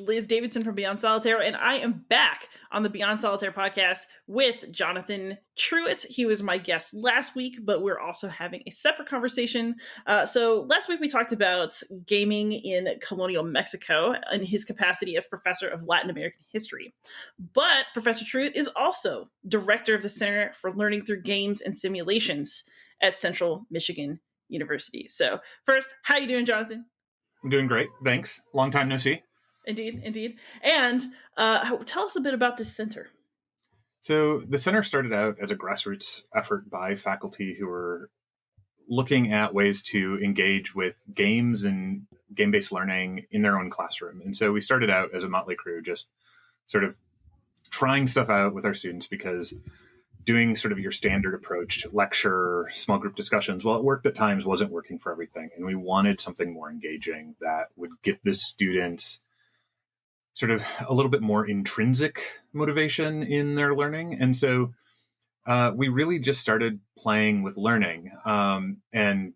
Liz Davidson from Beyond Solitaire, and I am back on the Beyond Solitaire podcast with Jonathan Truitt. He was my guest last week, but we're also having a separate conversation. So last week we talked about gaming in colonial Mexico in his capacity as professor of Latin American history. But Professor Truitt is also director of the Center for Learning Through Games and Simulations at Central Michigan University. So first, how you doing, Jonathan? I'm doing great. Thanks. Long time no see. Indeed. And tell us a bit about this center. So the center started out as a grassroots effort by faculty who were looking at ways to engage with games and game-based learning in their own classroom. And so we started out as a motley crew, just sort of trying stuff out with our students, because doing sort of your standard approach, lecture, small group discussions, well, it worked at times, wasn't working for everything. And we wanted something more engaging that would get the students sort of a little bit more intrinsic motivation in their learning. And so we really just started playing with learning and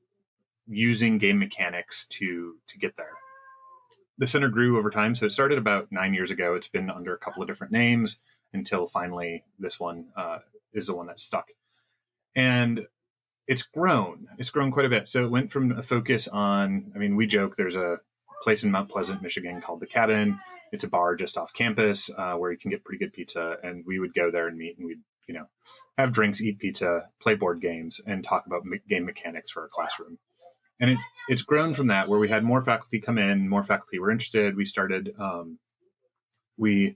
using game mechanics to get there. The center grew over time. So it started about 9 years ago. It's been under a couple of different names until finally this one is the one that stuck. And it's grown. It's grown quite a bit. So it went from a focus on, we joke there's a place in Mount Pleasant, Michigan called The Cabin. It's a bar just off campus where you can get pretty good pizza. And we would go there and meet, and we'd, have drinks, eat pizza, play board games, and talk about game mechanics for our classroom. And it's grown from that, where we had more faculty come in, more faculty were interested. We started the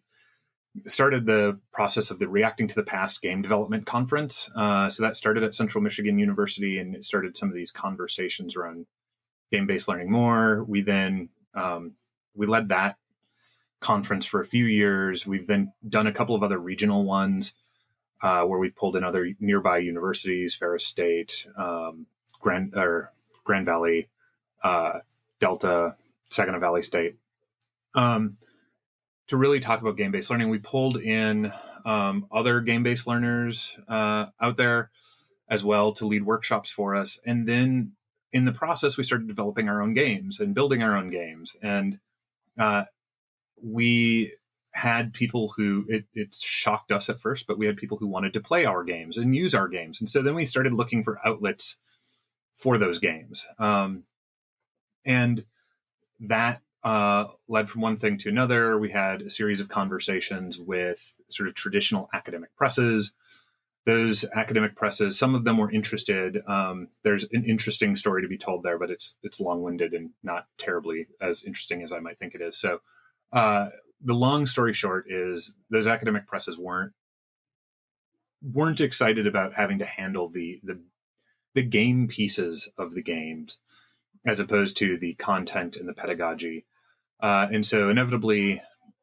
process of the Reacting to the Past Game Development Conference. So that started at Central Michigan University, and it started some of these conversations around game-based learning more. We then, we led that conference for a few years. We've then done a couple of other regional ones where we've pulled in other nearby universities, Ferris State, Grand Valley, Delta, Saginaw Valley State. To really talk about game-based learning, we pulled in other game-based learners out there as well to lead workshops for us. And then in the process, we started developing our own games and building our own games. And we had people who, it shocked us at first, but we had people who wanted to play our games and use our games. And so then we started looking for outlets for those games. And that led from one thing to another. We had a series of conversations with sort of traditional academic presses. Those academic presses, some of them were interested. There's an interesting story to be told there, but it's long-winded and not terribly as interesting as I might think it is. So the long story short is those academic presses weren't excited about having to handle the game pieces of the games as opposed to the content and the pedagogy. And so inevitably,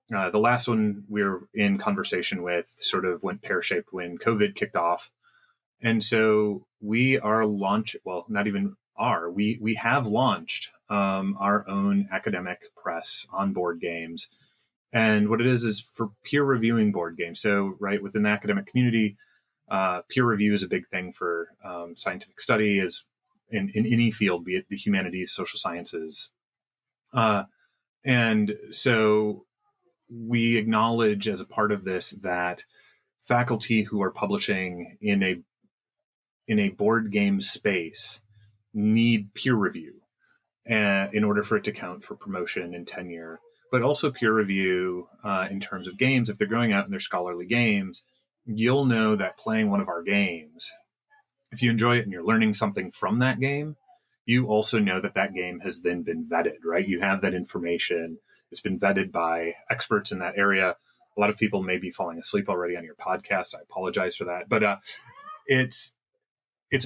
the last one we were in conversation with sort of went pear-shaped when COVID kicked off. And so we are we have launched our own academic press on board games. And what it is for peer reviewing board games. So right within the academic community, peer review is a big thing for scientific study, is in any field, be it the humanities, social sciences. And so we acknowledge as a part of this that faculty who are publishing in a board game space need peer review in order for it to count for promotion and tenure, but also peer review in terms of games. If they're going out in their scholarly games, you'll know that playing one of our games, if you enjoy it and you're learning something from that game, you also know that game has then been vetted, right? You have that information. It's been vetted by experts in that area. A lot of people may be falling asleep already on your podcast. I apologize for that. But it's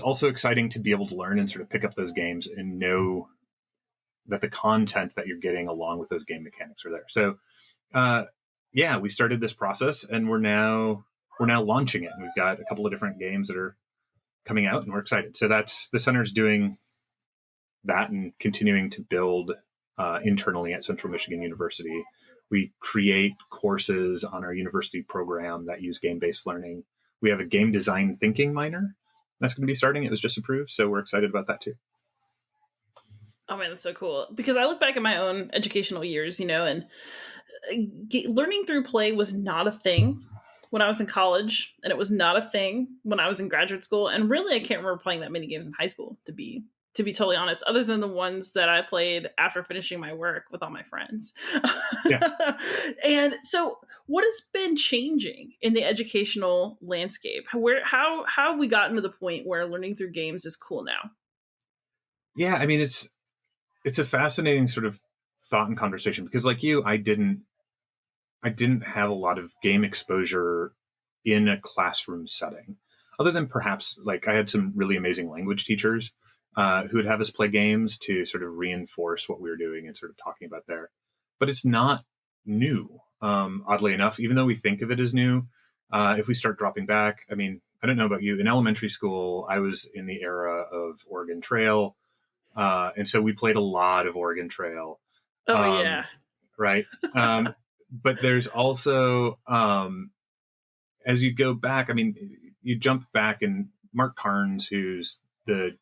also exciting to be able to learn and sort of pick up those games and know that the content that you're getting along with those game mechanics are there. So we started this process, and we're now launching it. And we've got a couple of different games that are coming out, and we're excited. So that's the center's doing that and continuing to build internally at Central Michigan University. We create courses on our university program that use game-based learning. We have a game design thinking minor that's going to be starting. It was just approved, so we're excited about that too. Oh man, that's so cool. Because I look back at my own educational years, and learning through play was not a thing when I was in college, and it was not a thing when I was in graduate school. And really, I can't remember playing that many games in high school, to be totally honest, other than the ones that I played after finishing my work with all my friends. Yeah. And so, what has been changing in the educational landscape? How have we gotten to the point where learning through games is cool now? Yeah, I mean, it's a fascinating sort of thought and conversation because, like you, I didn't have a lot of game exposure in a classroom setting, other than perhaps like I had some really amazing language teachers who would have us play games to sort of reinforce what we were doing and sort of talking about there. But it's not new, oddly enough, even though we think of it as new. If we start dropping back, I mean, I don't know about you. In elementary school, I was in the era of Oregon Trail. And so we played a lot of Oregon Trail. Oh Um, yeah. right. But there's also, as you go back, I mean, you jump back and Mark Carnes, who's the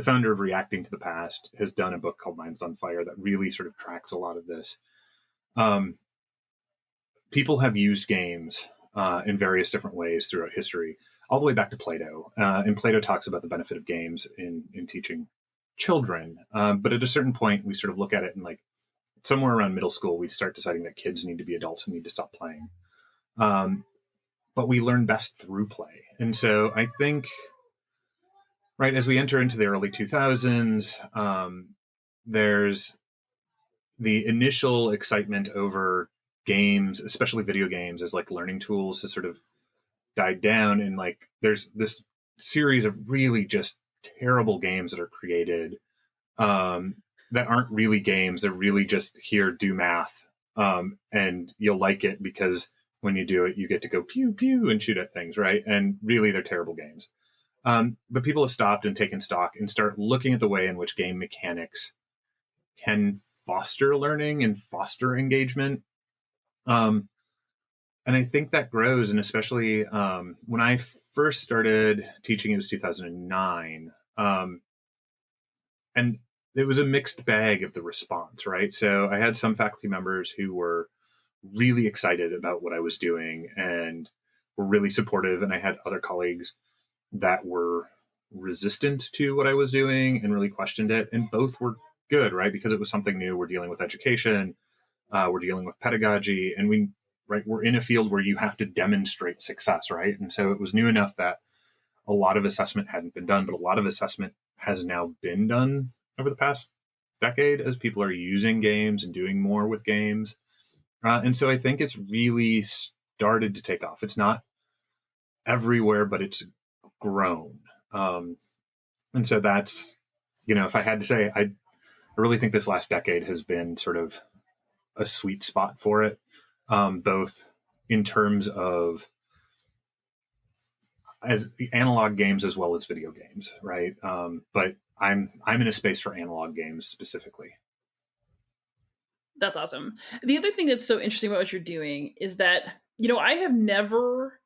founder of Reacting to the Past, has done a book called Minds on Fire that really sort of tracks a lot of this. Um, People have used games in various different ways throughout history, all the way back to Plato. And Plato talks about the benefit of games in teaching children. But at a certain point, we sort of look at it and like somewhere around middle school, we start deciding that kids need to be adults and need to stop playing. Um, but we learn best through play. And so I think, right, as we enter into the early 2000s, there's the initial excitement over games, especially video games, as like learning tools has sort of died down. And like there's this series of really just terrible games that are created um, that aren't really games. They're really just here, do math. And you'll like it because when you do it, you get to go pew pew and shoot at things, right? And really, they're terrible games. But people have stopped and taken stock and start looking at the way in which game mechanics can foster learning and foster engagement. Um, and I think that grows, and especially when I first started teaching, it was 2009, and it was a mixed bag of the response, right? So I had some faculty members who were really excited about what I was doing and were really supportive, and I had other colleagues that were resistant to what I was doing and really questioned it, and both were good, right? Because it was something new. We're dealing with education, we're dealing with pedagogy, and we're in a field where you have to demonstrate success, right? And so it was new enough that a lot of assessment hadn't been done, but a lot of assessment has now been done over the past decade as people are using games and doing more with games. And so I think it's really started to take off. It's not everywhere, but it's grown. And so that's, if I had to say, I really think this last decade has been sort of a sweet spot for it, both in terms of as analog games as well as video games, right? But I'm in a space for analog games specifically. That's awesome. The other thing that's so interesting about what you're doing is that, I have never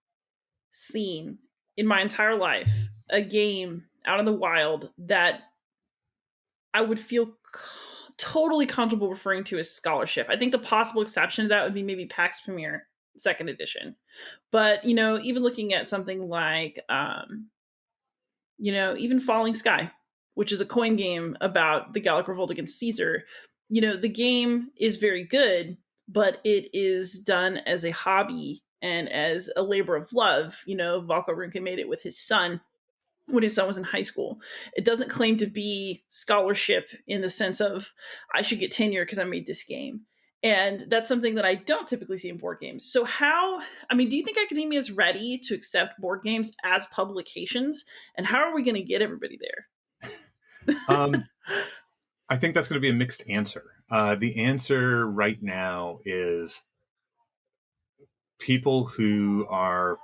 seen in my entire life a game out in the wild that I would feel totally comfortable referring to as scholarship. I think the possible exception to that would be maybe PAX Premier second edition. But, even looking at something like, even Falling Sky, which is a coin game about the Gallic Revolt against Caesar, the game is very good, but it is done as a hobby and as a labor of love. Valko Runke made it with his son when his son was in high school. It doesn't claim to be scholarship in the sense of I should get tenure because I made this game. And that's something that I don't typically see in board games. So do you think academia is ready to accept board games as publications? And how are we going to get everybody there? Um, I think that's going to be a mixed answer. The answer right now is people who are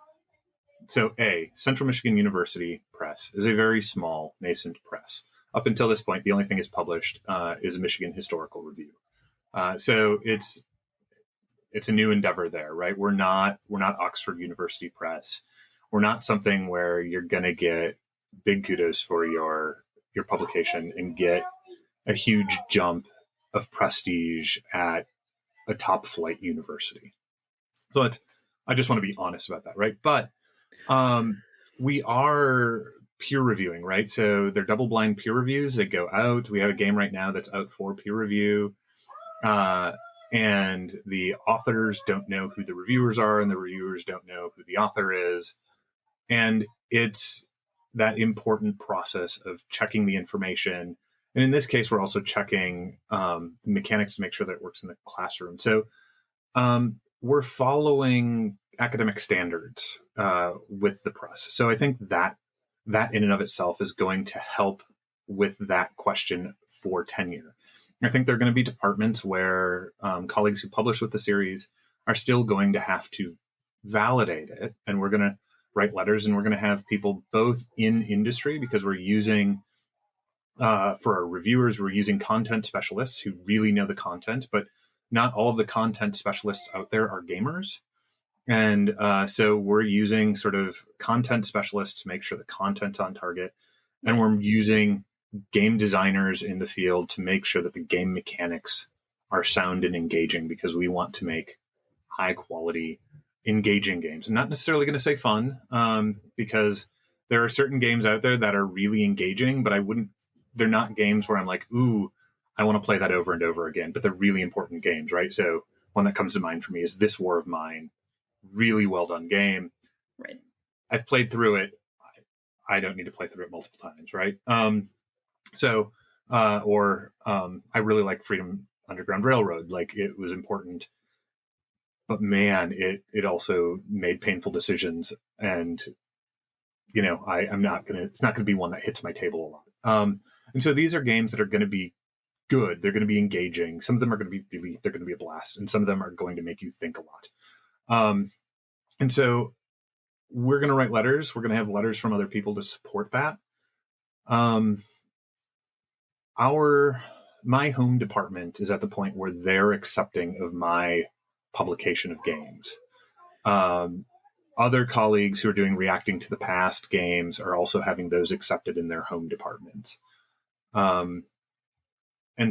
Central Michigan University Press is a very small, nascent press. Up until this point, the only thing it's published is a Michigan Historical Review. So it's a new endeavor there, right? We're not Oxford University Press. We're not something where you're going to get big kudos for your publication and get a huge jump of prestige at a top flight university. So I just want to be honest about that, right? But we are peer reviewing, right? So they're double blind peer reviews that go out. We have a game right now that's out for peer review. And the authors don't know who the reviewers are, and the reviewers don't know who the author is. And it's that important process of checking the information. And in this case, we're also checking the mechanics to make sure that it works in the classroom. So we're following academic standards with the press. So I think that in and of itself is going to help with that question for tenure. I think there are going to be departments where colleagues who publish with the series are still going to have to validate it. And we're going to write letters, and we're going to have people both in industry, because we're using, for our reviewers, we're using content specialists who really know the content, but not all of the content specialists out there are gamers. And so we're using sort of content specialists to make sure the content's on target. And we're using game designers in the field to make sure that the game mechanics are sound and engaging, because we want to make high quality, engaging games. I'm not necessarily going to say fun, because there are certain games out there that are really engaging, but they're not games where I'm like, ooh, I want to play that over and over again, but they're really important games, right? So one that comes to mind for me is This War of Mine. Really well done game. Right. I've played through it. I don't need to play through it multiple times, right? I really like Freedom Underground Railroad. Like, it was important, but man, it also made painful decisions, and it's not gonna be one that hits my table a lot. And so these are games that are going to be good. They're going to be engaging. Some of them are going to be they're going to be a blast, and some of them are going to make you think a lot. And so we're going to write letters. We're going to have letters from other people to support that. My home department is at the point where they're accepting of my publication of games. Other colleagues who are doing Reacting to the Past games are also having those accepted in their home departments. And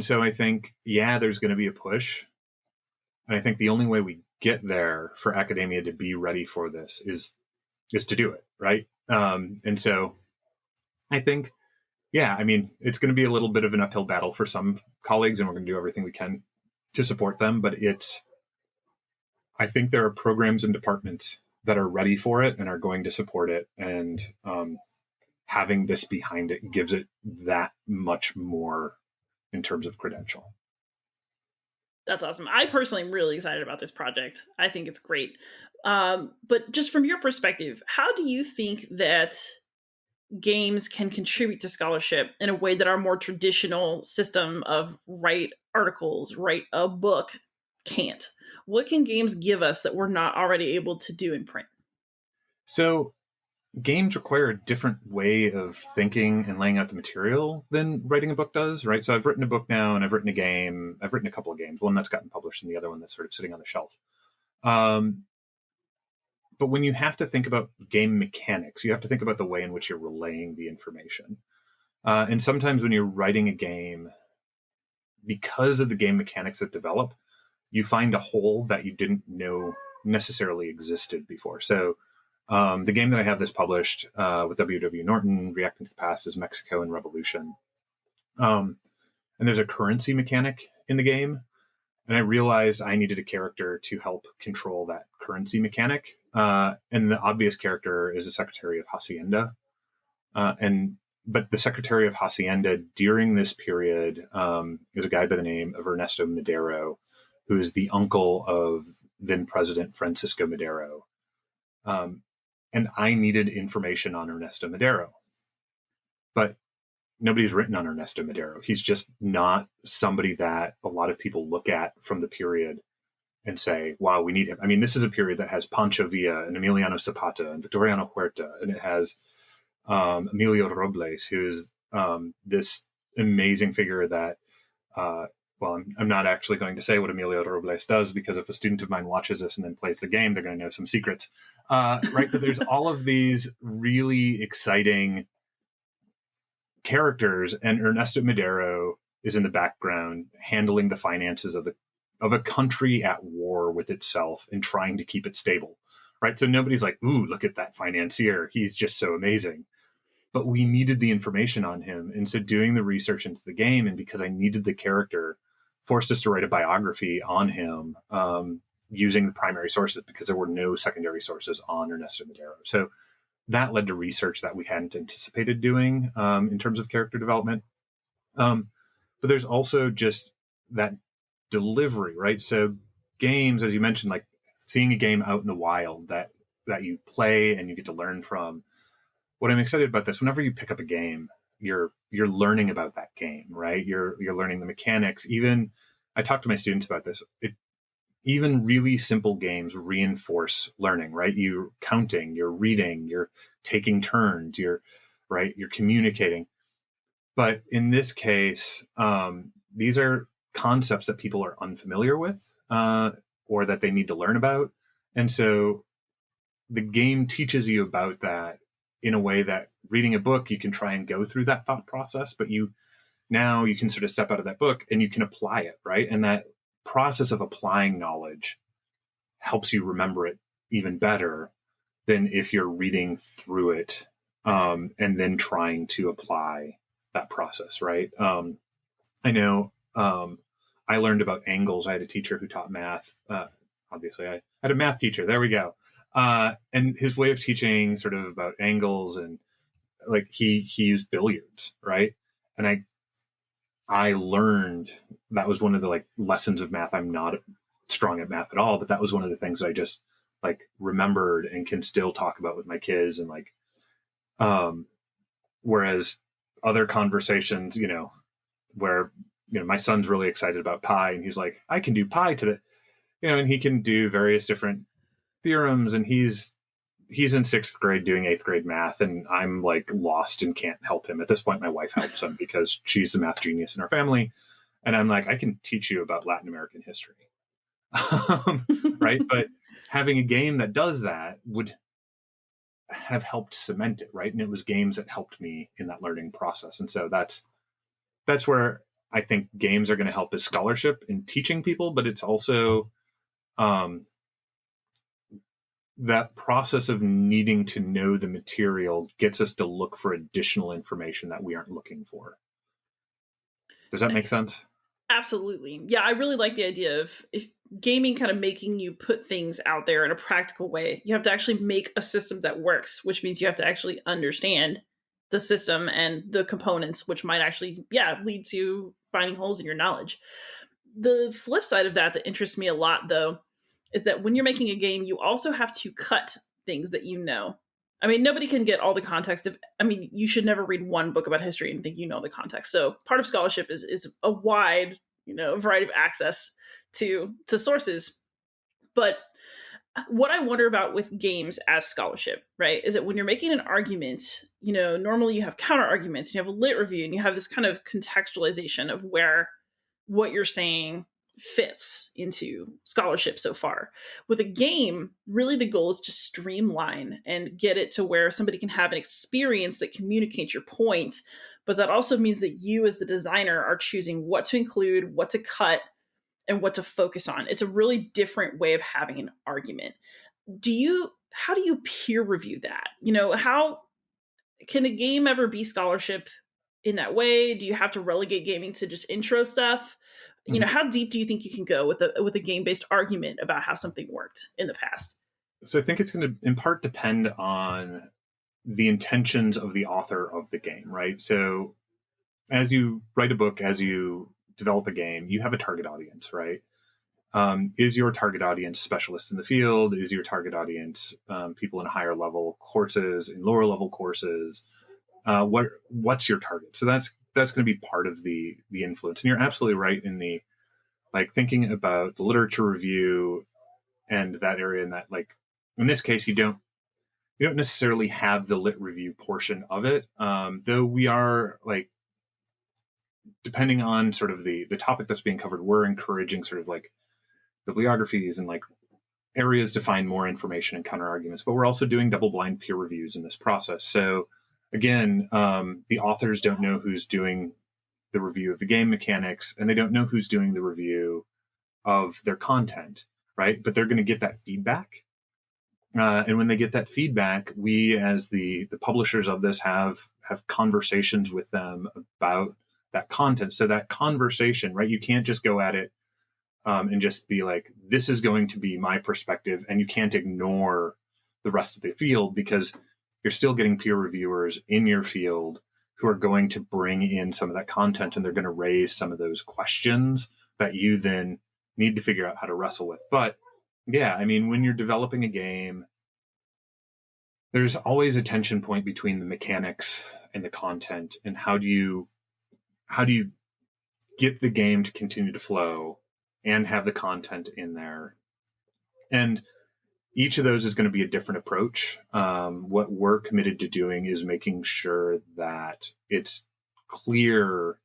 so I think, there's going to be a push. And I think the only way we get there for academia to be ready for this is to do it, right? And so I think, it's going to be a little bit of an uphill battle for some colleagues, and we're going to do everything we can to support them. But I think there are programs and departments that are ready for it and are going to support it. And having this behind it gives it that much more in terms of credential. That's awesome. I personally am really excited about this project. I think it's great. But just from your perspective, how do you think that games can contribute to scholarship in a way that our more traditional system of write articles, write a book can't? What can games give us that we're not already able to do in print? So games require a different way of thinking and laying out the material than writing a book does, right? So I've written a book now, and I've written a game. I've written a couple of games, one that's gotten published and the other one that's sort of sitting on the shelf. But when you have to think about game mechanics, you have to think about the way in which you're relaying the information. And sometimes when you're writing a game, because of the game mechanics that develop, you find a hole that you didn't know necessarily existed before. So the game that I have this published with W.W. Norton, Reacting to the Past, is Mexico and Revolution. And there's a currency mechanic in the game. And I realized I needed a character to help control that currency mechanic. And the obvious character is the Secretary of Hacienda. But the Secretary of Hacienda during this period is a guy by the name of Ernesto Madero, who is the uncle of then President Francisco Madero. And I needed information on Ernesto Madero. But nobody's written on Ernesto Madero. He's just not somebody that a lot of people look at from the period and say, wow, we need him. I mean, this is a period that has Pancho Villa and Emiliano Zapata and Victoriano Huerta, and it has Emilio Robles, who is this amazing figure that, I'm not actually going to say what Emilio Robles does, because if a student of mine watches this and then plays the game, they're going to know some secrets, right? But there's all of these really exciting characters, and Ernesto Madero is in the background handling the finances of of a country at war with itself and trying to keep it stable, right? So nobody's like, ooh, look at that financier, he's just so amazing. But we needed the information on him, and so doing the research into the game, and because I needed the character, forced us to write a biography on him, using the primary sources because there were no secondary sources on Ernesto Madero. So that led to research that we hadn't anticipated doing, in terms of character development. But there's also just that delivery, right? So games, as you mentioned, like seeing a game out in the wild that you play and you get to learn from. What I'm excited about this, whenever you pick up a game, you're learning about that game, right? You're learning the mechanics. Even I talk to my students about this. Even really simple games reinforce learning, right? You're counting, you're reading, you're taking turns, you're communicating. But in this case, these are concepts that people are unfamiliar with, or that they need to learn about. And so the game teaches you about that in a way that reading a book, you can try and go through that thought process, but now you can sort of step out of that book and you can apply it, right? And that process of applying knowledge helps you remember it even better than if you're reading through it, and then trying to apply that process, right? I know, I learned about angles. I had a teacher who taught math. Obviously, I had a math teacher. There we go. And his way of teaching sort of about angles, and like he used billiards, right? And I learned that was one of the like lessons of math. I'm not strong at math at all, but that was one of the things I just like remembered and can still talk about with my kids. And like, whereas other conversations, where, my son's really excited about pi and he's like, I can do pi to the, and he can do various different theorems, and he's in sixth grade doing eighth grade math, and I'm like lost and can't help him. At this point, my wife helps him because she's the math genius in our family. And I'm like, I can teach you about Latin American history. Right. But having a game that does that would have helped cement it. Right. And it was games that helped me in that learning process. And so that's where I think games are going to help as scholarship in teaching people, but it's also, that process of needing to know the material gets us to look for additional information that we aren't looking for. Does that make Nice. sense? Absolutely. Yeah, I really like the idea of if gaming kind of making you put things out there in a practical way. You have to actually make a system that works, which means you have to actually understand the system and the components, which might actually, lead to finding holes in your knowledge. The flip side of that interests me a lot, though, is that when you're making a game, you also have to cut things that you know. I mean, nobody can get all the context of. I mean, you should never read one book about history and think you know the context. So part of scholarship is a wide, variety of access to sources. But what I wonder about with games as scholarship, right, is that when you're making an argument, normally you have counter arguments, and you have a lit review, and you have this kind of contextualization of where what you're saying fits into scholarship so far. With a game, really the goal is to streamline and get it to where somebody can have an experience that communicates your point, but that also means that you as the designer are choosing what to include, what to cut, and what to focus on. It's a really different way of having an argument. How do you peer review that? How can a game ever be scholarship in that way? Do you have to relegate gaming to just intro stuff? Mm-hmm. How deep do you think you can go with a game-based argument about how something worked in the past? So I think it's going to in part depend on the intentions of the author of the game, right? So as you write a book, as you develop a game, you have a target audience, right? Is your target audience specialists in the field? Is your target audience people in higher level courses, in lower level courses? What's your target? So that's going to be part of the influence. And you're absolutely right in the like thinking about the literature review and that area. And that like in this case, you don't necessarily have the lit review portion of it, though we are like depending on sort of the topic that's being covered, we're encouraging sort of like bibliographies and like areas to find more information and counter arguments, but we're also doing double blind peer reviews in this process. So again, the authors don't know who's doing the review of the game mechanics, and they don't know who's doing the review of their content, right? But they're going to get that feedback. And when they get that feedback, we as the publishers of this have conversations with them about that content. So that conversation, right? You can't just go at it and just be like, this is going to be my perspective, and you can't ignore the rest of the field, because you're still getting peer reviewers in your field who are going to bring in some of that content, and they're going to raise some of those questions that you then need to figure out how to wrestle with. But yeah, I mean, when you're developing a game, there's always a tension point between the mechanics and the content, and how do you get the game to continue to flow and have the content in there. And each of those is going to be a different approach. What we're committed to doing is making sure that it's clear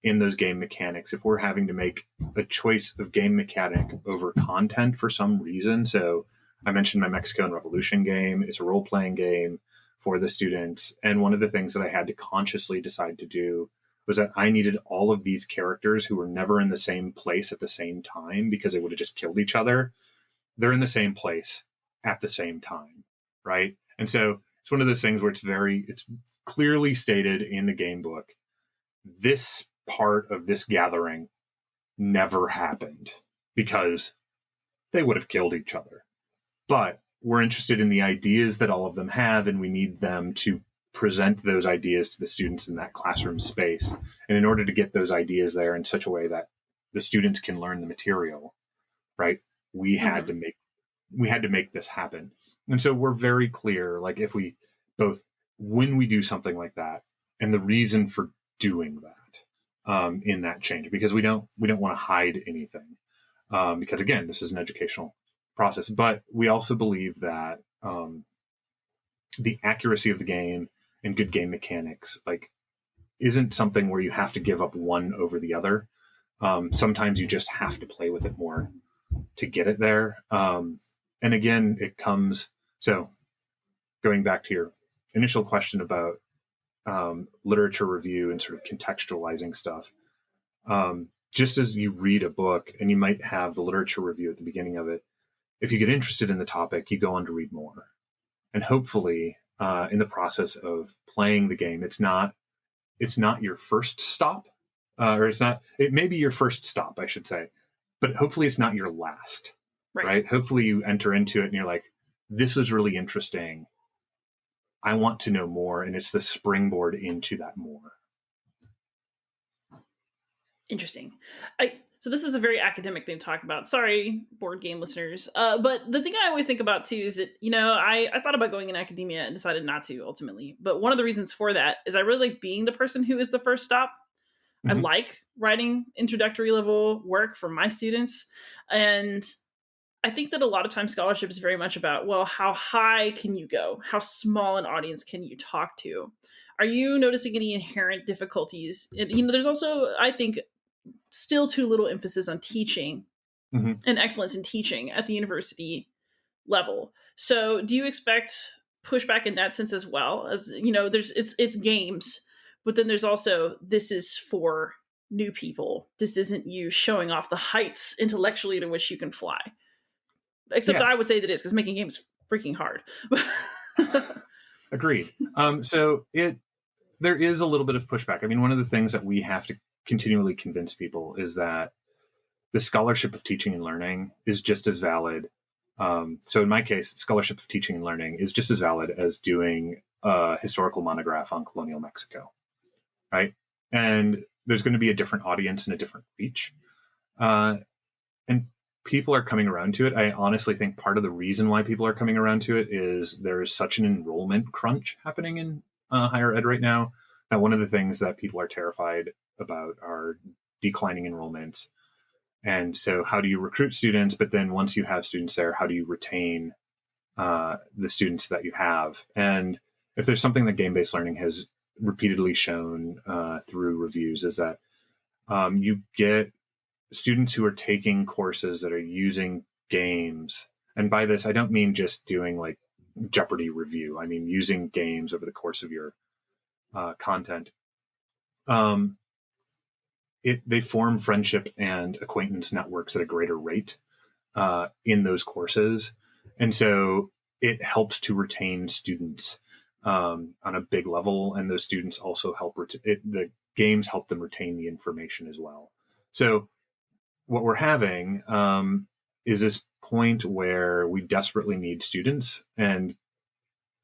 in those game mechanics. If we're having to make a choice of game mechanic over content for some reason, so I mentioned my Mexican Revolution game, it's a role-playing game for the students. And one of the things that I had to consciously decide to do was that I needed all of these characters who were never in the same place at the same time, because they would have just killed each other. They're in the same place at the same time, right? And so it's one of those things where it's clearly stated in the game book, this part of this gathering never happened, because they would have killed each other. But we're interested in the ideas that all of them have, and we need them to present those ideas to the students in that classroom space. And in order to get those ideas there in such a way that the students can learn the material, right, we had to make this happen. And so we're very clear, like, if we both, when we do something like that, and the reason for doing that in that change, because we don't want to hide anything, because again, this is an educational process. But we also believe that the accuracy of the game and good game mechanics, like, isn't something where you have to give up one over the other. Sometimes you just have to play with it more to get it there. And again, it comes, so going back to your initial question about literature review and sort of contextualizing stuff, just as you read a book and you might have the literature review at the beginning of it, if you get interested in the topic, you go on to read more. And hopefully, in the process of playing the game, it's not your first stop, or it may be your first stop, I should say, but hopefully it's not your last, right? Hopefully you enter into it and you're like, this was really interesting, I want to know more. And it's the springboard into that more. Interesting. So this is a very academic thing to talk about. Sorry, board game listeners. But the thing I always think about too is that, I thought about going in academia and decided not to ultimately. But one of the reasons for that is I really like being the person who is the first stop. Mm-hmm. I like writing introductory level work for my students. And I think that a lot of times scholarship is very much about, well, how high can you go? How small an audience can you talk to? Are you noticing any inherent difficulties? And, there's also, I think, still too little emphasis on teaching and excellence in teaching at the university level. So do you expect pushback in that sense as well? As it's games, but then there's also, this is for new people. This isn't you showing off the heights intellectually to which you can fly. Except I would say that is, because making games is freaking hard. Agreed. So there is a little bit of pushback. I mean, one of the things that we have to continually convince people is that the scholarship of teaching and learning is just as valid. So in my case, scholarship of teaching and learning is just as valid as doing a historical monograph on colonial Mexico, right? And there's going to be a different audience and a different reach. And people are coming around to it. I honestly think part of the reason why people are coming around to it is there is such an enrollment crunch happening in higher ed right now. Now, one of the things that people are terrified about are declining enrollments. And so how do you recruit students? But then once you have students there, how do you retain the students that you have? And if there's something that game-based learning has repeatedly shown through reviews is that you get students who are taking courses that are using games. And by this, I don't mean just doing like Jeopardy review. I mean using games over the course of your content. they form friendship and acquaintance networks at a greater rate in those courses. And so it helps to retain students on a big level. And those students also help, the games help them retain the information as well. So what we're having is this point where we desperately need students, and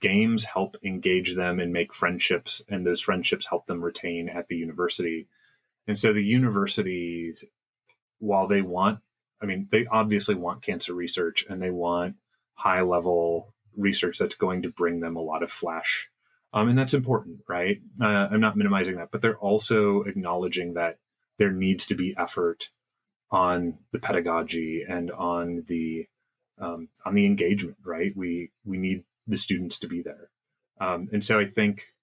games help engage them and make friendships, and those friendships help them retain at the university. And so the universities, while they want, I mean, they obviously want cancer research and they want high level research that's going to bring them a lot of flash. And that's important, right? I'm not minimizing that, but they're also acknowledging that there needs to be effort on the pedagogy and on the engagement, right? We need the students to be there. And so I think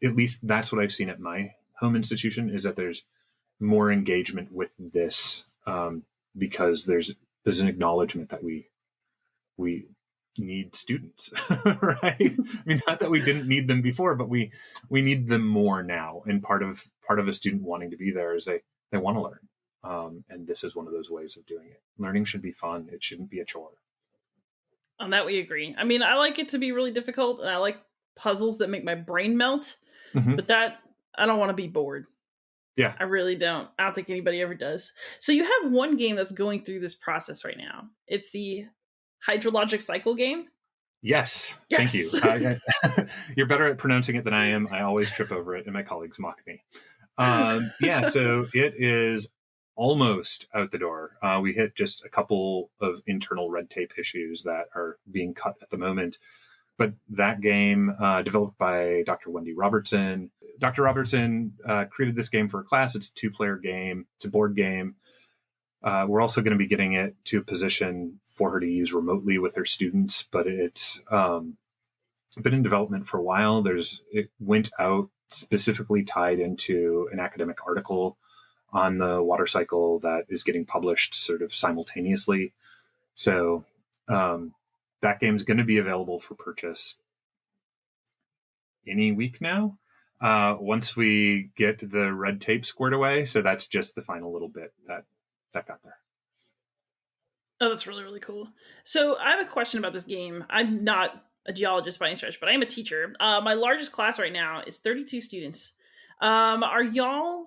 at least that's what I've seen at my home institution, is that there's more engagement with this because there's an acknowledgement that we need students, right? I mean, not that we didn't need them before, but we need them more now. And part of a student wanting to be there is they want to learn, and this is one of those ways of doing it. Learning should be fun; it shouldn't be a chore. On that, we agree. I mean, I like it to be really difficult, and I like puzzles that make my brain melt. Mm-hmm. But that, I don't want to be bored. Yeah, I really don't. I don't think anybody ever does. So you have one game that's going through this process right now. It's the Hydrologic cycle game. Yes. Thank you. You're better at pronouncing it than I am. I always trip over it, and my colleagues mock me. Yeah, so it is almost out the door. We hit just a couple of internal red tape issues that are being cut at the moment. But that game, developed by Dr. Wendy Robertson. Dr. Robertson created this game for a class. It's a 2-player game. It's a board game. We're also going to be getting it to a position for her to use remotely with her students, but it's been in development for a while. It went out specifically tied into an academic article on the water cycle that is getting published sort of simultaneously. So that game is going to be available for purchase any week now, once we get the red tape squared away. So that's just the final little bit that got there. Oh, that's really, really cool. So I have a question about this game. I'm not a geologist by any stretch, but I am a teacher. My largest class right now is 32 students. Are y'all,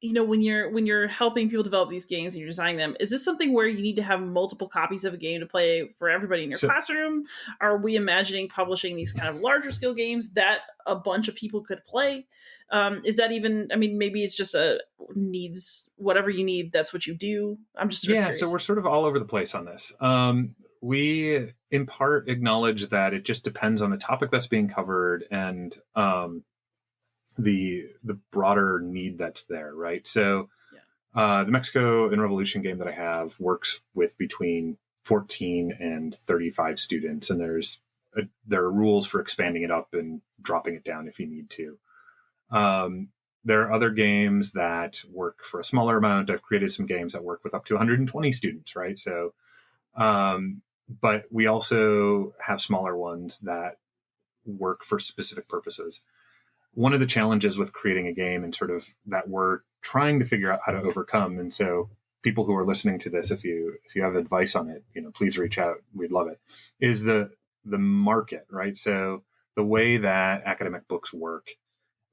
when you're helping people develop these games and you're designing them, is this something where you need to have multiple copies of a game to play for everybody in your classroom? Are we imagining publishing these kind of larger scale games that a bunch of people could play? Is that even, I mean, maybe it's just needs, whatever you need, that's what you do. I'm just curious. So we're sort of all over the place on this. We in part acknowledge that it just depends on the topic that's being covered and the broader need that's there, right? So the Mexico in Revolution game that I have works with between 14 and 35 students, and there are rules for expanding it up and dropping it down if you need to. There are other games that work for a smaller amount. I've created some games that work with up to 120 students, right? So, but we also have smaller ones that work for specific purposes. One of the challenges with creating a game and sort of that we're trying to figure out how to overcome. And so people who are listening to this, if you have advice on it, please reach out. We'd love it. Is the market, right? So the way that academic books work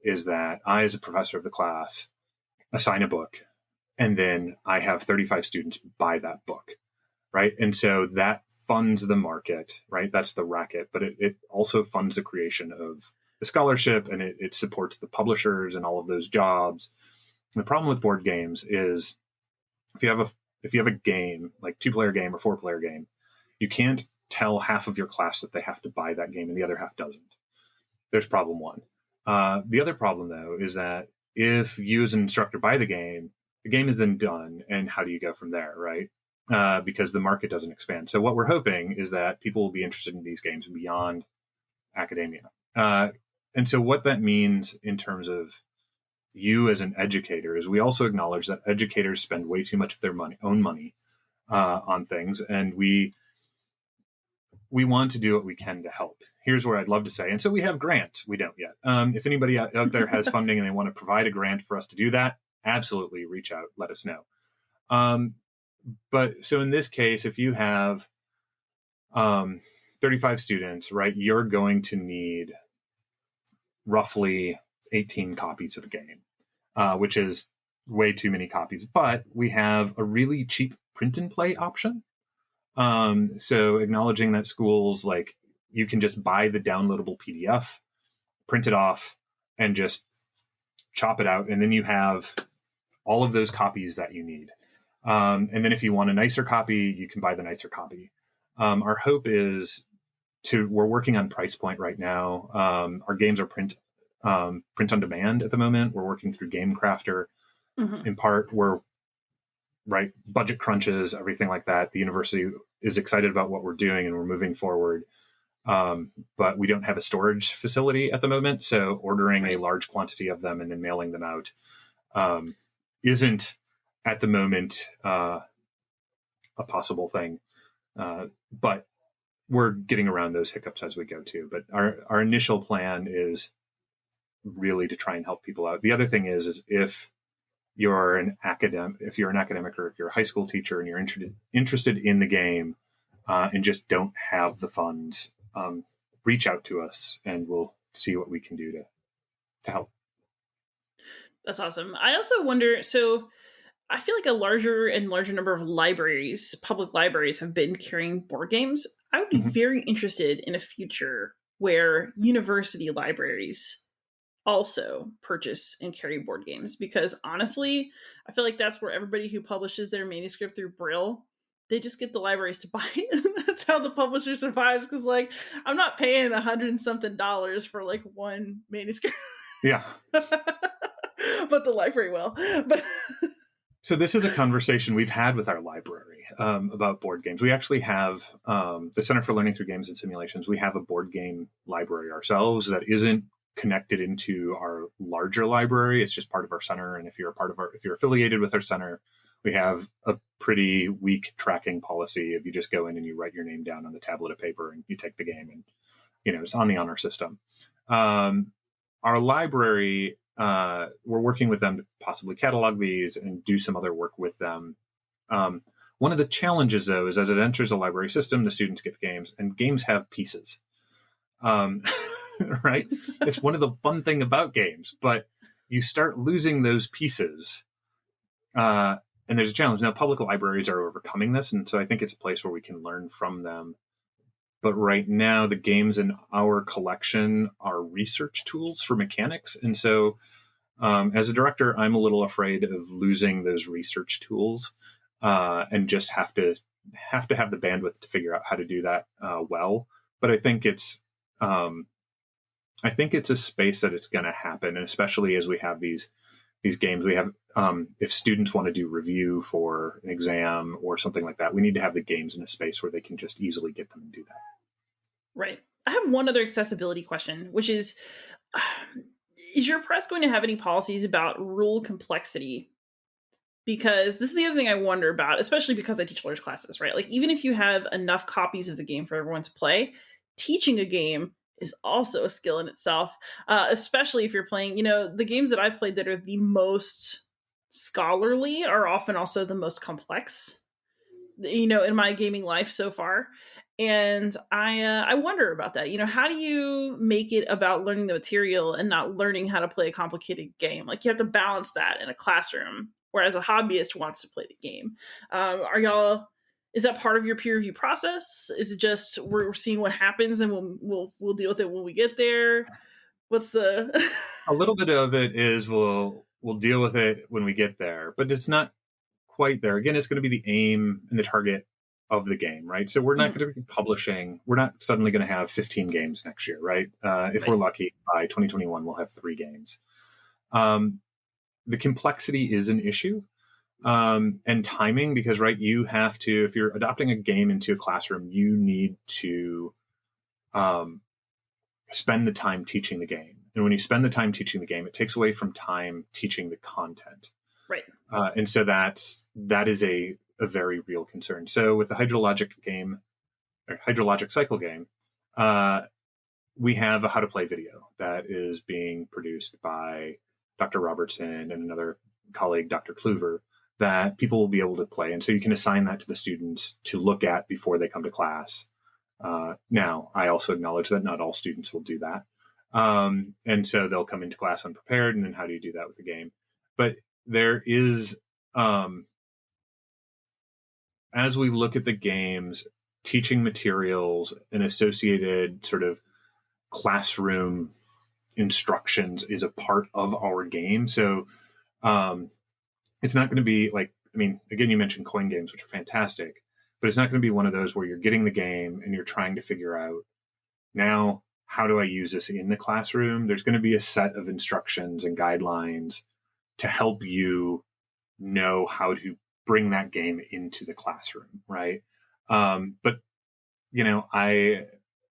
is that I, as a professor of the class, assign a book, and then I have 35 students buy that book, right? And so that funds the market, right? That's the racket, but it also funds the creation of the scholarship, and it supports the publishers and all of those jobs. And the problem with board games is if you have a game, like 2-player game or 4-player game, you can't tell half of your class that they have to buy that game and the other half doesn't. There's problem one. The other problem, though, is that if you as an instructor buy the game is then done, and how do you go from there, right? Because the market doesn't expand. So what we're hoping is that people will be interested in these games beyond academia. And so what that means in terms of you as an educator is we also acknowledge that educators spend way too much of their own money on things, and we want to do what we can to help. Here's where I'd love to say, and so we have grants. We don't yet. If anybody out there has funding and they want to provide a grant for us to do that, absolutely reach out, let us know. But so in this case, if you have 35 students, right, you're going to need roughly 18 copies of the game, which is way too many copies. But we have a really cheap print and play option. So acknowledging that schools, like, you can just buy the downloadable PDF, print it off, and just chop it out. And then you have all of those copies that you need. And then if you want a nicer copy, you can buy the nicer copy. Our hope is we're working on price point right now. Our games are print on demand at the moment. We're working through Game Crafter. Mm-hmm. In part, we're right budget crunches, everything like that. The university is excited about what we're doing and we're moving forward. But we don't have a storage facility at the moment. So ordering a large quantity of them and then mailing them out isn't at the moment a possible thing. But we're getting around those hiccups as we go too. But our initial plan is really to try and help people out. The other thing is if you're an academic or if you're a high school teacher and you're interested in the game and just don't have the funds, reach out to us and we'll see what we can do to help. That's awesome. I also wonder, so I feel like a larger and larger number of libraries, public libraries, have been carrying board games. I would be very interested in a future where university libraries also purchase and carry board games, because honestly, I feel like that's where everybody who publishes their manuscript through Braille, they just get the libraries to buy it. That's how the publisher survives, because like I'm not paying $100 and something for like one manuscript. Yeah. But the library will. But so this is a conversation we've had with our library about board games. We actually have the Center for Learning Through Games and Simulations. We have a board game library ourselves that isn't connected into our larger library. It's just part of our center. And if you're affiliated with our center, we have a pretty weak tracking policy. If you just go in and you write your name down on the tablet of paper and you take the game, and it's on the honor system. Our library, we're working with them to possibly catalog these and do some other work with them. One of the challenges, though, is as it enters a library system, the students get the games, and games have pieces. Right? It's one of the fun thing about games, but you start losing those pieces, and there's a challenge. Now, public libraries are overcoming this, and so I think it's a place where we can learn from them. But right now, the games in our collection are research tools for mechanics. And so as a director, I'm a little afraid of losing those research tools and just have to have the bandwidth to figure out how to do that well. But I think it's a space that it's going to happen. And especially as we have these games, we have, if students want to do review for an exam or something like that, we need to have the games in a space where they can just easily get them and do that. Right. I have one other accessibility question, which is your press going to have any policies about rule complexity? Because this is the other thing I wonder about, especially because I teach large classes, right? Like, even if you have enough copies of the game for everyone to play, teaching a game is also a skill in itself, especially if you're playing, the games that I've played that are the most scholarly are often also the most complex, in my gaming life so far. And I wonder about that. How do you make it about learning the material and not learning how to play a complicated game? Like, you have to balance that in a classroom, whereas a hobbyist wants to play the game. Is that part of your peer review process? Is it just we're seeing what happens and we'll deal with it when we get there? What's the A little bit of it is we'll deal with it when we get there, but it's not quite there. Again, it's going to be the aim and the target of the game, right? So we're not going to be publishing. We're not suddenly going to have 15 games next year, right? If we're lucky, by 2021, we'll have 3 games. The complexity is an issue, and timing, because, right, you have to, if you're adopting a game into a classroom, you need to spend the time teaching the game. And when you spend the time teaching the game, it takes away from time teaching the content. Right. And so that is a very real concern. So with the Hydrologic game, or Hydrologic cycle game, we have a how to play video that is being produced by Dr. Robertson and another colleague, Dr. Kluver, that people will be able to play. And so you can assign that to the students to look at before they come to class. Now, I also acknowledge that not all students will do that. And so they'll come into class unprepared. And then how do you do that with a game? But there is, as we look at the games, teaching materials and associated sort of classroom instructions is a part of our game. So it's not going to be like, I mean, again, you mentioned coin games, which are fantastic, but it's not going to be one of those where you're getting the game and you're trying to figure out, now, how do I use this in the classroom? There's going to be a set of instructions and guidelines to help you know how to bring that game into the classroom, right? But,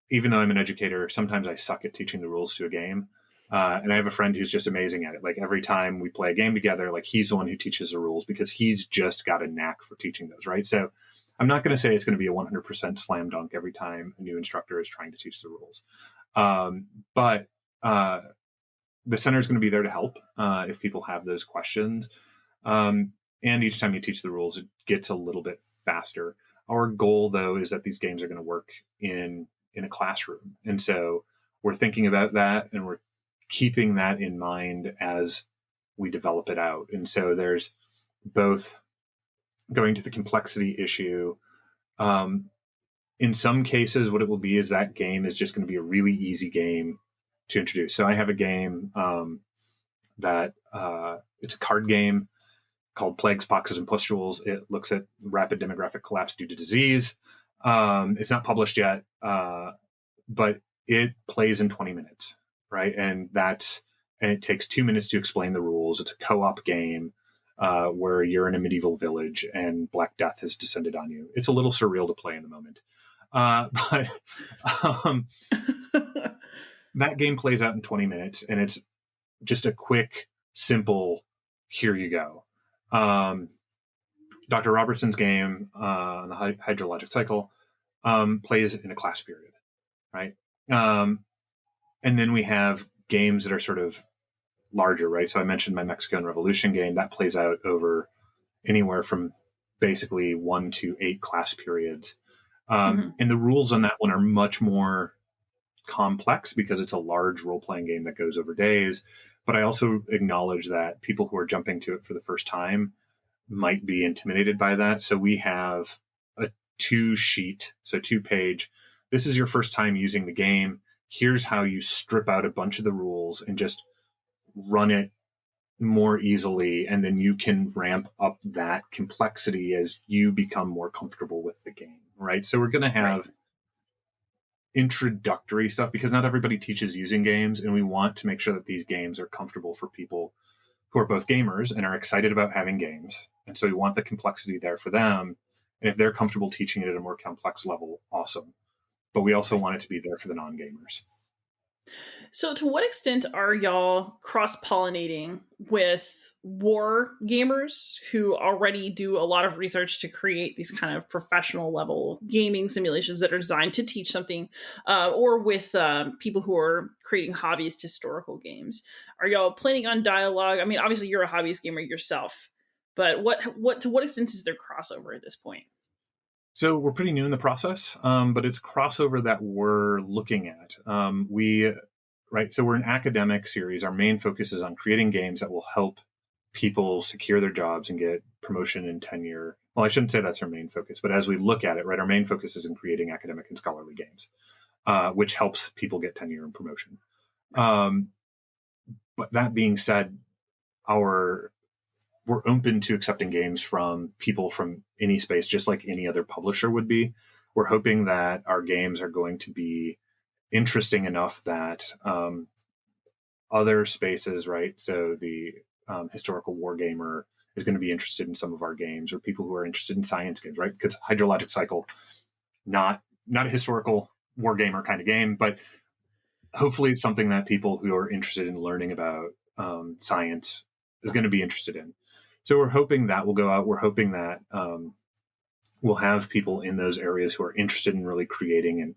even though I'm an educator, sometimes I suck at teaching the rules to a game. And I have a friend who's just amazing at it. Like every time we play a game together, like he's the one who teaches the rules because he's just got a knack for teaching those, right? So I'm not going to say it's going to be a 100% slam dunk every time a new instructor is trying to teach the rules. But the center is going to be there to help if people have those questions. And each time you teach the rules, it gets a little bit faster. Our goal, though, is that these games are going to work in a classroom. And so we're thinking about that and we're keeping that in mind as we develop it out. And so there's both going to the complexity issue. In some cases, what it will be is that game is just going to be a really easy game to introduce. So I have a game that it's a card game called Plagues, Poxes, and Pustules. It looks at rapid demographic collapse due to disease. It's not published yet, but it plays in 20 minutes, right? And it takes 2 minutes to explain the rules. It's a co-op game where you're in a medieval village and Black Death has descended on you. It's a little surreal to play in the moment. But that game plays out in 20 minutes and it's just a quick, simple, here you go. Dr. Robertson's game, the hydrologic cycle, plays in a class period, right? And then we have games that are sort of larger, right? So I mentioned my Mexican Revolution game that plays out over anywhere from basically 1 to 8 class periods. And the rules on that one are much more complex because it's a large role-playing game that goes over days. But I also acknowledge that people who are jumping to it for the first time might be intimidated by that. So we have a 2-page, this is your first time using the game. Here's how you strip out a bunch of the rules and just run it more easily. And then you can ramp up that complexity as you become more comfortable with the game, right? So we're going to have introductory stuff because not everybody teaches using games. And we want to make sure that these games are comfortable for people who are both gamers and are excited about having games. And so we want the complexity there for them. And if they're comfortable teaching it at a more complex level, awesome. But we also want it to be there for the non-gamers. So to what extent are y'all cross-pollinating with war gamers who already do a lot of research to create these kind of professional level gaming simulations that are designed to teach something, or with people who are creating hobbyist historical games? Are y'all planning on dialogue? I mean, obviously you're a hobbyist gamer yourself, but to what extent is there crossover at this point? So we're pretty new in the process, but it's crossover that we're looking at. So we're an academic series. Our main focus is on creating games that will help people secure their jobs and get promotion and tenure. Well, I shouldn't say that's our main focus, but as we look at it, right, our main focus is in creating academic and scholarly games, which helps people get tenure and promotion. But that being said, we're open to accepting games from people from any space, just like any other publisher would be. We're hoping that our games are going to be interesting enough that other spaces, right? So the historical war gamer is going to be interested in some of our games, or people who are interested in science games, right? Because Hydrologic Cycle, not a historical war gamer kind of game, but hopefully it's something that people who are interested in learning about science is going to be interested in. So we're hoping that will go out. We're hoping that we'll have people in those areas who are interested in really creating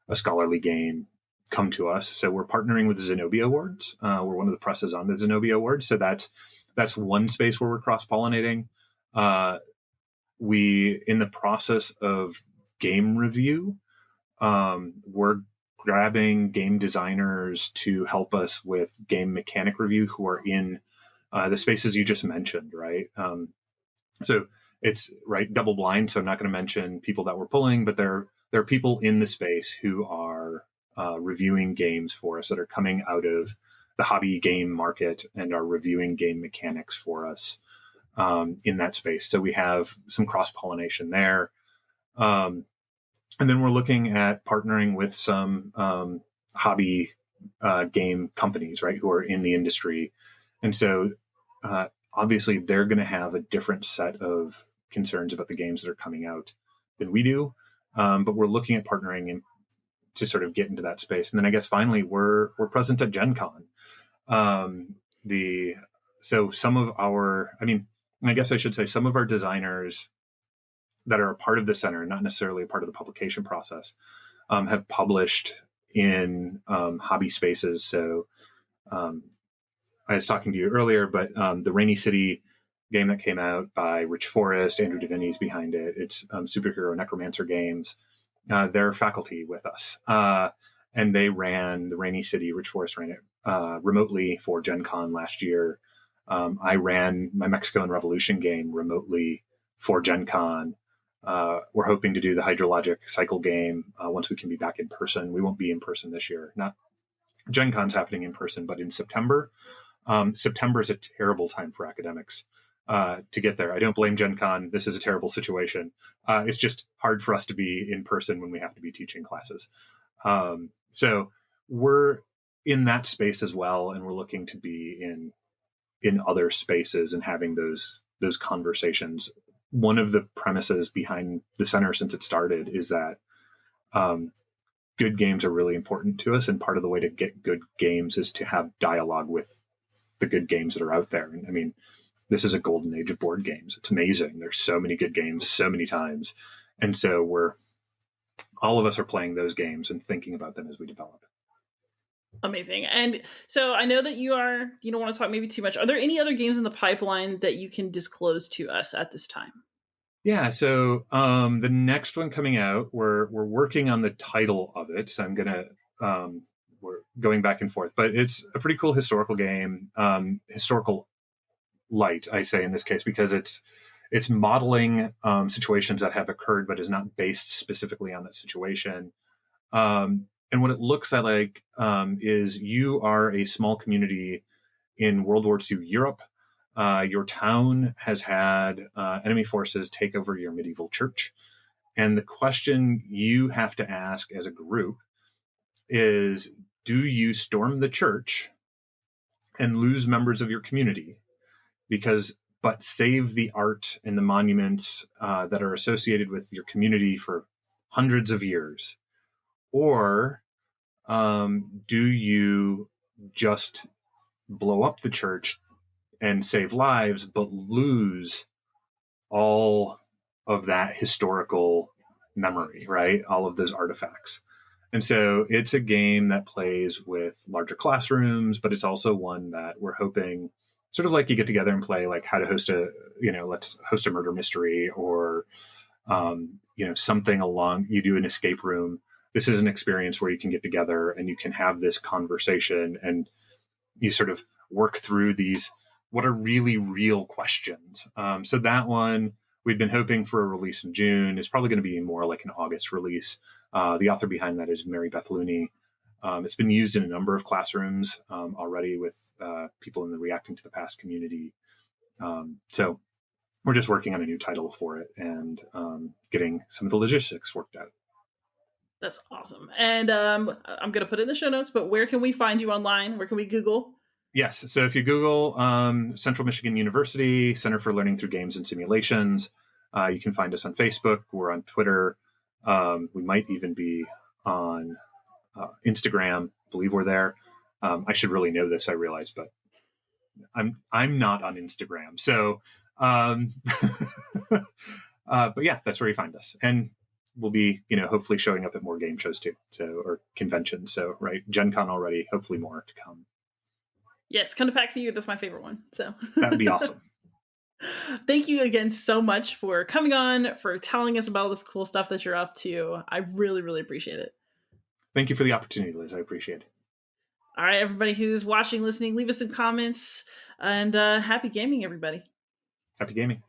a scholarly game come to us. So we're partnering with the Zenobia Awards. We're one of the presses on the Zenobia Awards. So that's that's one space where we're cross-pollinating. We, in the process of game review, we're grabbing game designers to help us with game mechanic review who are in the spaces you just mentioned, right? So it's right double blind. So I'm not going to mention people that we're pulling, but there are people in the space who are reviewing games for us that are coming out of the hobby game market and are reviewing game mechanics for us in that space. So we have some cross pollination there. And then we're looking at partnering with some hobby game companies, right, who are in the industry. And so obviously they're going to have a different set of concerns about the games that are coming out than we do. But we're looking at partnering to sort of get into that space. And then I guess finally we're present at Gen Con. So some of our, I guess I should say some of our designers that are a part of the center, not necessarily a part of the publication process, have published in hobby spaces. So I was talking to you earlier, but the Rainy City game that came out by Rich Forrest, Andrew Deviney's behind it. It's Superhero Necromancer Games. They're faculty with us. And they ran the Rainy City, Rich Forrest ran it remotely for Gen Con last year. I ran my Mexico Revolution game remotely for Gen Con. We're hoping to do the Hydrologic cycle game once we can be back in person. We won't be in person this year. Not Gen Con's happening in person, but in September. September is a terrible time for academics to get there. I don't blame Gen Con. This is a terrible situation. It's just hard for us to be in person when we have to be teaching classes. So we're in that space as well, and we're looking to be in other spaces and having those conversations. One of the premises behind the center since it started is that good games are really important to us, and part of the way to get good games is to have dialogue with the good games that are out there. And I mean, this is a golden age of board games. It's amazing. There's so many good games so many times, and so all of us are playing those games and thinking about them as we develop. Amazing. And so I know that you don't want to talk maybe too much. Are there any other games in the pipeline that you can disclose to us at this time? Yeah, so the next one coming out, we're working on the title of it. So I'm gonna we're going back and forth, but it's a pretty cool historical game, historical light, I say in this case, because it's modeling situations that have occurred, but is not based specifically on that situation. And what it looks like is you are a small community in World War II Europe. Your town has had enemy forces take over your medieval church. And the question you have to ask as a group is, do you storm the church and lose members of your community but save the art and the monuments that are associated with your community for hundreds of years? Or do you just blow up the church and save lives, but lose all of that historical memory, right? All of those artifacts. And so it's a game that plays with larger classrooms, but it's also one that we're hoping sort of like you get together and play like how to host let's host a murder mystery or, something along, you do an escape room. This is an experience where you can get together and you can have this conversation and you sort of work through these, what are really real questions. So that one, we've been hoping for a release in June. It's probably going to be more like an August release. The author behind that is Mary Beth Looney. It's been used in a number of classrooms already with people in the Reacting to the Past community. So we're just working on a new title for it and getting some of the logistics worked out. That's awesome. And I'm going to put it in the show notes, but where can we find you online? Where can we Google? Yes. So if you Google Central Michigan University Center for Learning Through Games and Simulations, you can find us on Facebook. We're on Twitter. We might even be on Instagram. I believe we're there. I should really know this, I realize, but I'm not on Instagram. So, but yeah, that's where you find us. And we'll be, hopefully showing up at more game shows too. So, or conventions. So, right. Gen Con already, hopefully more to come. Yes, come to PAX EU. That's my favorite one. So That would be awesome. thank you again so much for coming on, for telling us about all this cool stuff that you're up to. I really, really appreciate it. Thank you for the opportunity, Liz. I appreciate it. All right, everybody who's watching, listening, leave us some comments, and happy gaming, everybody. Happy gaming.